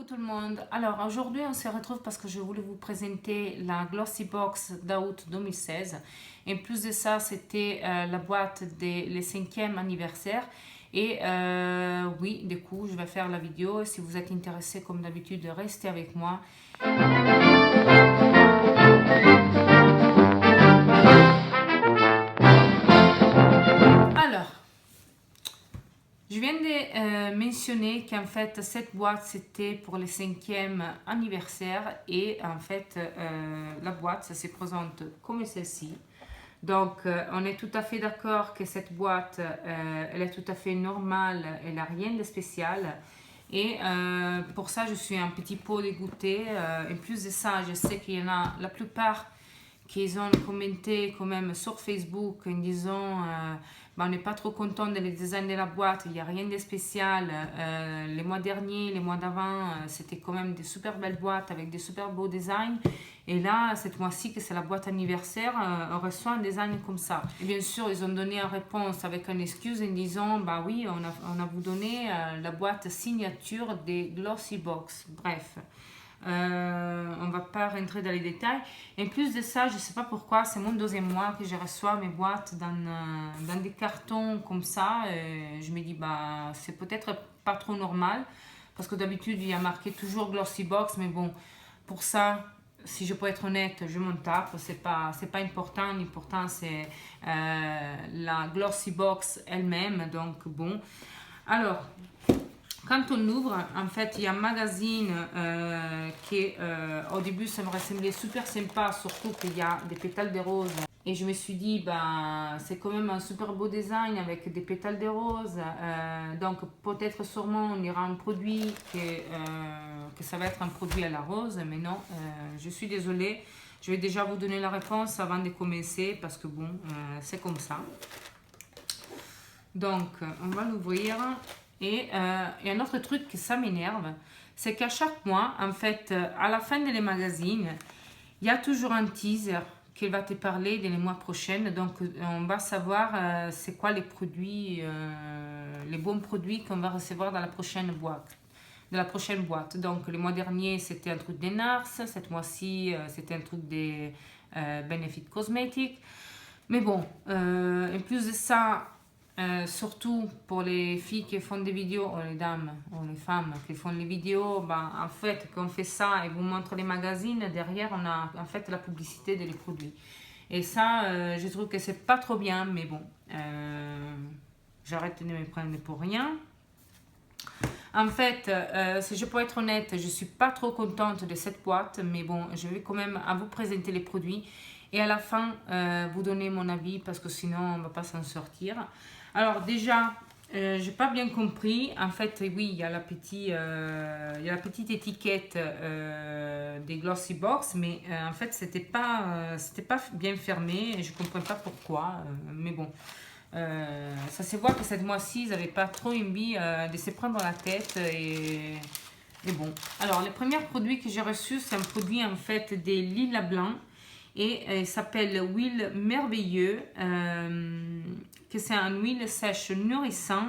tout le monde. Alors aujourd'hui on se retrouve parce que je voulais vous présenter la Glossy Box d'août 2016. Et en plus de ça, c'était la boîte le 5e anniversaire. Et oui, du coup je vais faire la vidéo. Si vous êtes intéressé comme d'habitude, restez avec moi. Alors, je viens de mentionner qu'en fait cette boîte c'était pour le 5e anniversaire et en fait la boîte ça se présente comme celle-ci. Donc on est tout à fait d'accord que cette boîte elle est tout à fait normale, elle n'a rien de spécial. Et pour ça je suis un petit peu dégoûtée. En plus de ça, je sais qu'il y en a la plupart qu'ils ont commenté quand même sur Facebook en disant on n'est pas trop content de le design de la boîte, il n'y a rien de spécial. Les mois derniers, les mois d'avant, c'était quand même des super belles boîtes avec des super beaux designs. Et là, cette mois-ci, que c'est la boîte anniversaire, on reçoit un design comme ça. Et bien sûr, ils ont donné une réponse avec une excuse en disant bah oui, on a vous donné la boîte signature des Glossy Box. Bref. On va pas rentrer dans les détails. Et en plus de ça, je sais pas pourquoi, c'est mon deuxième mois que je reçois mes boîtes dans des cartons comme ça. Et je me dis, bah, c'est peut-être pas trop normal. Parce que d'habitude, il y a marqué toujours Glossy Box. Mais bon, pour ça, si je peux être honnête, je m'en tape. C'est pas important. L'important, c'est la Glossy Box elle-même. Donc, bon. Alors, quand on ouvre, en fait, il y a un magazine qui, au début, ça me ressemblait super sympa, surtout qu'il y a des pétales de rose. Et je me suis dit, ben, c'est quand même un super beau design avec des pétales de rose. Donc, peut-être, sûrement, on ira un produit que ça va être un produit à la rose. Mais non, je suis désolée. Je vais déjà vous donner la réponse avant de commencer parce que, bon, c'est comme ça. Donc, on va l'ouvrir. Et un autre truc que ça m'énerve, c'est qu'à chaque mois, en fait, à la fin des magazines, il y a toujours un teaser qui va te parler des mois prochains. Donc, on va savoir c'est quoi les produits, les bons produits qu'on va recevoir dans la prochaine boîte. Donc, le mois dernier, c'était un truc des NARS. Cette mois-ci, c'était un truc des Benefit Cosmetics. Mais bon, en plus de ça, surtout pour les filles qui font des vidéos, ou les dames, ou les femmes qui font les vidéos, ben, en fait, quand on fait ça et vous montre les magazines, derrière, on a en fait la publicité des produits. Et ça, je trouve que c'est pas trop bien, mais bon, j'arrête de me prendre pour rien. En fait, si je peux être honnête, je suis pas trop contente de cette boîte, mais bon, je vais quand même à vous présenter les produits et à la fin, vous donner mon avis parce que sinon, on va pas s'en sortir. Alors déjà, j'ai pas bien compris. En fait, oui, il y a la petite étiquette des Glossy Box, mais en fait, c'était pas bien fermé. Et je comprends pas pourquoi, mais bon. Ça se voit que cette mois-ci, ils n'avaient pas trop envie de se prendre la tête et bon. Alors, le premier produit que j'ai reçu, c'est un produit en fait des lilas blancs et il s'appelle Huile Merveilleux, que c'est un huile sèche nourrissant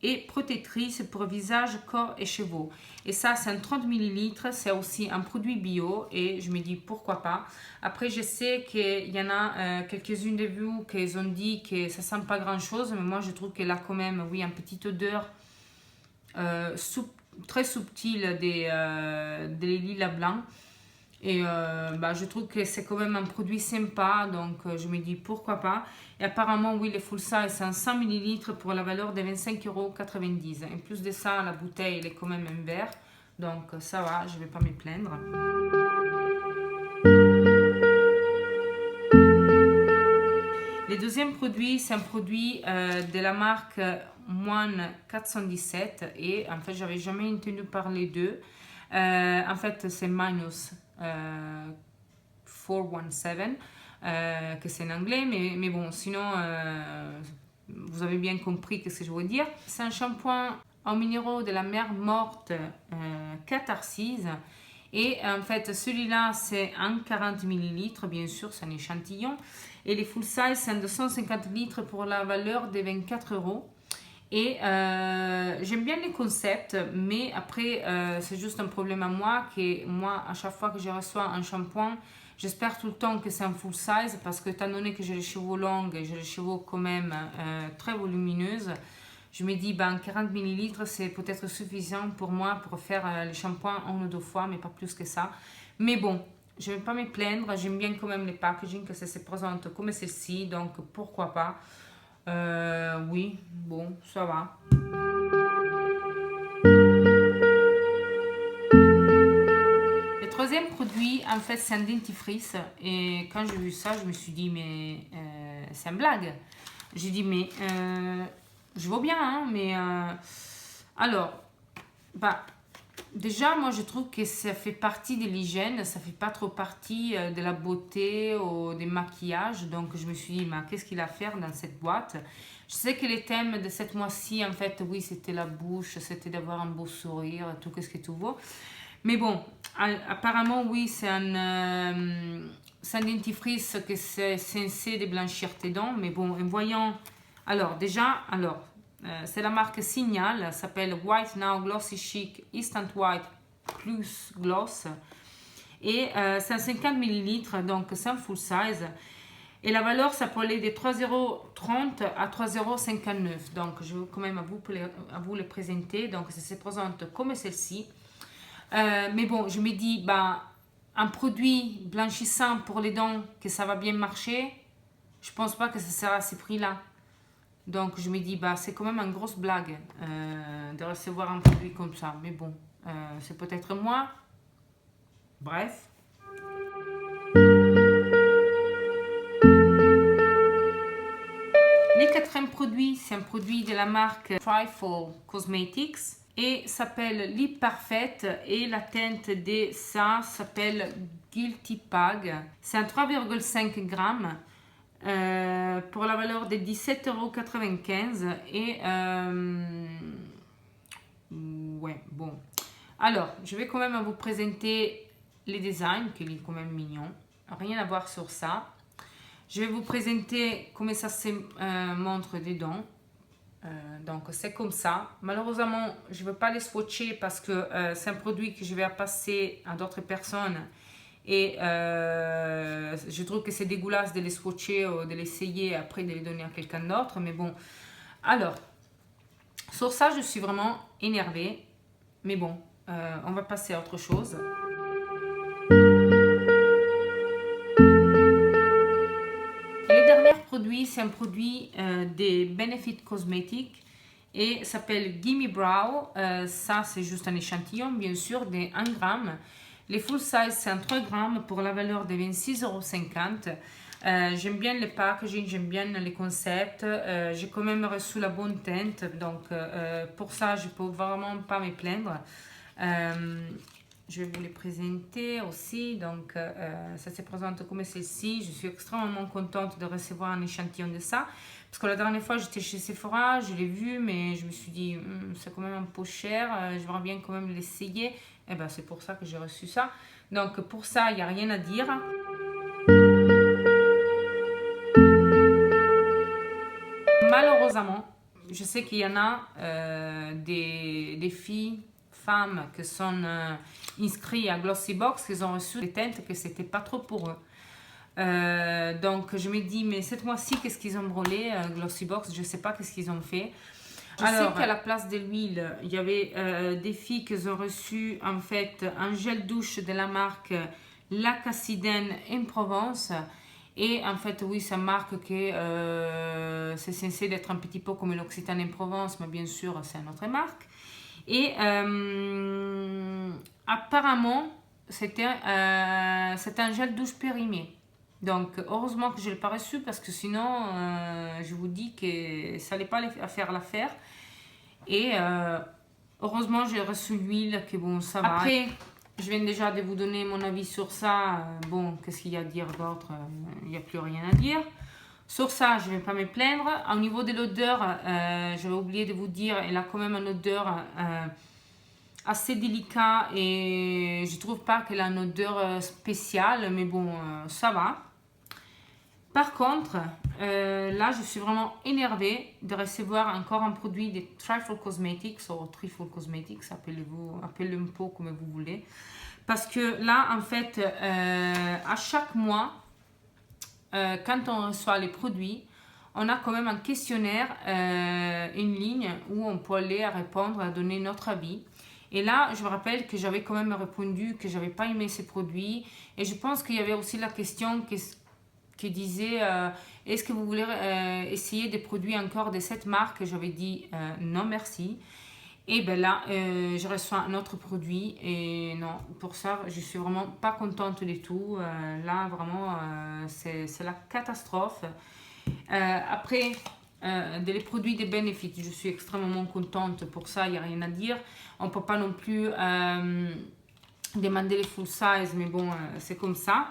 et protectrice pour visage, corps et cheveux. Et ça, c'est un 30 ml. C'est aussi un produit bio. Et je me dis pourquoi pas. Après, je sais qu'il y en a quelques-unes de vous qui ont dit que ça sent pas grand-chose. Mais moi, je trouve qu'elle a quand même, oui, une petite odeur très subtile des lilas blancs. Et je trouve que c'est quand même un produit sympa, donc je me dis pourquoi pas. Et apparemment, oui, les full size, c'est un 100 ml pour la valeur de 25,90 €. En plus de ça, la bouteille, elle est quand même en verre, donc ça va, je ne vais pas me plaindre. Le deuxième produit, c'est un produit de la marque Moine 417 et en fait, j'avais jamais entendu parler d'eux. En fait, c'est Minus 417, que c'est en anglais, mais bon, sinon, vous avez bien compris ce que je veux dire. C'est un shampoing en minéraux de la mer morte Catharsis. Et en fait, celui-là, c'est un 40 ml, bien sûr, c'est un échantillon. Et les full size, c'est un 250 litres pour la valeur de 24 €. Et j'aime bien les concepts, mais après, c'est juste un problème à moi, que moi, à chaque fois que je reçois un shampoing, j'espère tout le temps que c'est un full size, parce que étant donné que j'ai les cheveux longs et j'ai les cheveux quand même très volumineuses, je me dis, ben, 40 millilitres, c'est peut-être suffisant pour moi pour faire le shampoing 1 ou 2 fois, mais pas plus que ça. Mais bon, je ne vais pas me plaindre, j'aime bien quand même les packaging, que ça se présente comme celle-ci, donc pourquoi pas. Oui, bon, ça va. Le troisième produit, en fait, c'est un dentifrice. Et quand j'ai vu ça, je me suis dit, mais c'est une blague. J'ai dit, mais je vois bien, hein, mais alors, bah, déjà, moi, je trouve que ça fait partie de l'hygiène, ça fait pas trop partie de la beauté ou des maquillages. Donc, je me suis dit, mais qu'est-ce qu'il a à faire dans cette boîte? Je sais que les thèmes de cette mois-ci, en fait, oui, c'était la bouche, c'était d'avoir un beau sourire, tout ce que tu veux. Mais bon, apparemment, oui, c'est un dentifrice que c'est censé déblanchir tes dents. Mais bon, en voyant... Alors, déjà, c'est la marque Signal, ça s'appelle White Now Glossy Chic Instant White Plus Gloss. Et c'est un 50 millilitres, donc c'est un full size. Et la valeur, ça peut aller de 3,30 € à 3,59 €. Donc, je vais quand même à vous le présenter. Donc, ça se présente comme celle-ci. Mais bon, je me dis, bah, un produit blanchissant pour les dents, que ça va bien marcher, je pense pas que ça sera à ce prix-là. Donc, je me dis, bah, c'est quand même une grosse blague de recevoir un produit comme ça. Mais bon, c'est peut-être moi. Bref. Le quatrième produit, c'est un produit de la marque Trifle Cosmetics et s'appelle Lip Perfect et la teinte de ça s'appelle Guilty Pug. C'est un 3,5 grammes pour la valeur de 17,95 € et ouais, bon. Alors, je vais quand même vous présenter les designs, qui est quand même mignon. Rien à voir sur ça. Je vais vous présenter comment ça se montre dedans. Donc c'est comme ça. Malheureusement, je ne veux pas les swatcher parce que c'est un produit que je vais passer à d'autres personnes. Et je trouve que c'est dégueulasse de les swatcher ou de l'essayer après de les donner à quelqu'un d'autre. Mais bon, alors, sur ça, je suis vraiment énervée. Mais bon, on va passer à autre chose. Produit, c'est un produit des Benefit Cosmetics et s'appelle Gimme Brow. Ça, c'est juste un échantillon, bien sûr, de 1 gramme. Les full size, c'est un 3 grammes pour la valeur de 26,50 €. J'aime bien le packaging, j'aime bien les concepts. J'ai quand même reçu la bonne teinte, donc pour ça, je ne peux vraiment pas me plaindre. Je vais vous les présenter aussi. Donc, ça se présente comme celle-ci. Je suis extrêmement contente de recevoir un échantillon de ça. Parce que la dernière fois, j'étais chez Sephora, je l'ai vu, mais je me suis dit, c'est quand même un peu cher. J'aimerais bien quand même l'essayer. Et ben, c'est pour ça que j'ai reçu ça. Donc, pour ça, il n'y a rien à dire. Malheureusement, je sais qu'il y en a des filles, femmes qui sont inscrites à Glossybox, qui ont reçu des teintes que c'était pas trop pour eux. Donc je me dis, mais cette mois-ci, qu'est-ce qu'ils ont brûlé Glossybox, je sais pas qu'est-ce qu'ils ont fait. Je sais qu'à la place de l'huile, il y avait des filles qui ont reçu en fait un gel douche de la marque L'Acacidène en Provence. Et en fait, oui, ça marque que c'est censé être un petit peu comme l'Occitane en Provence, mais bien sûr, c'est une autre marque. Et apparemment, c'était un gel douche périmé. Donc, heureusement que je ne l'ai pas reçu parce que sinon, je vous dis que ça n'allait pas faire l'affaire. Et heureusement, j'ai reçu l'huile, que bon, ça va. Après, je viens déjà de vous donner mon avis sur ça. Bon, qu'est-ce qu'il y a à dire d'autre? Il n'y a plus rien à dire. Sur ça, je ne vais pas me plaindre. Au niveau de l'odeur, j'avais oublié de vous dire, elle a quand même une odeur assez délicate et je ne trouve pas qu'elle a une odeur spéciale, mais bon, ça va. Par contre, Là, je suis vraiment énervée de recevoir encore un produit de Trifle Cosmetics, ou Trifle Cosmetics, appelez-le un peu comme vous voulez. Parce que là, en fait, à chaque mois, quand on reçoit les produits, on a quand même un questionnaire, une ligne où on peut aller à répondre, à donner notre avis. Et là, je me rappelle que j'avais quand même répondu que j'avais pas aimé ces produits. Et je pense qu'il y avait aussi la question qui disait est-ce que vous voulez essayer des produits encore de cette marque? J'avais dit non merci. Et ben là, je reçois un autre produit et non, pour ça, je suis vraiment pas contente du tout. Là, vraiment, c'est la catastrophe. Après, les produits de Benefit, je suis extrêmement contente pour ça, il n'y a rien à dire. On ne peut pas non plus demander les full size, mais bon, c'est comme ça.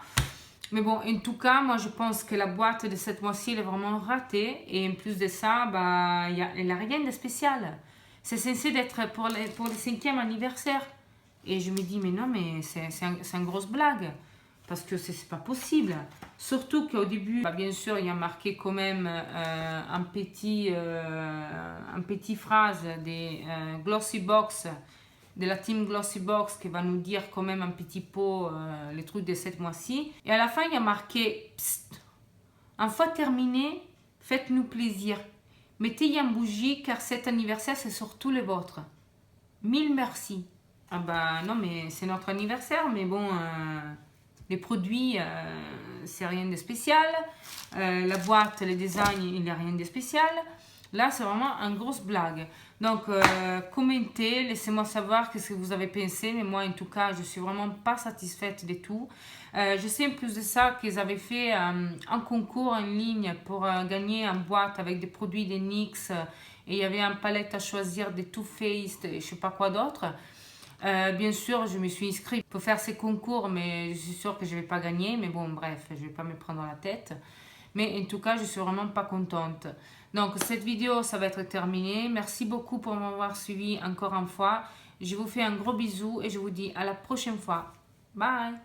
Mais bon, en tout cas, moi je pense que la boîte de cette mois-ci, elle est vraiment ratée. Et en plus de ça, bah, elle n'a rien de spécial. C'est censé être pour le 5e anniversaire. Et je me dis, mais non, mais c'est une grosse blague. Parce que c'est pas possible. Surtout qu'au début, bah, bien sûr, il y a marqué quand même un petit phrase des Glossy Box, de la team Glossy Box, qui va nous dire quand même un petit peu les trucs de cette mois-ci. Et à la fin, il y a marqué Psst, une fois terminé, faites-nous plaisir. Mettez une bougie car cet anniversaire, c'est surtout le vôtre. Mille merci. Ah bah non, mais c'est notre anniversaire, mais bon, les produits, c'est rien de spécial. La boîte, le design, il n'y a rien de spécial. Là, c'est vraiment une grosse blague. Donc, commentez, laissez-moi savoir ce que vous avez pensé. Mais moi, en tout cas, je suis vraiment pas satisfaite de tout. Je sais en plus de ça qu'ils avaient fait un concours en ligne pour gagner une boîte avec des produits de NYX. Et il y avait une palette à choisir de Too Faced et je sais pas quoi d'autre. Bien sûr, je me suis inscrite pour faire ces concours, mais je suis sûre que je ne vais pas gagner. Mais bon, bref, je ne vais pas me prendre la tête. Mais en tout cas, je suis vraiment pas contente. Donc, cette vidéo, ça va être terminé. Merci beaucoup pour m'avoir suivi encore une fois. Je vous fais un gros bisou et je vous dis à la prochaine fois. Bye!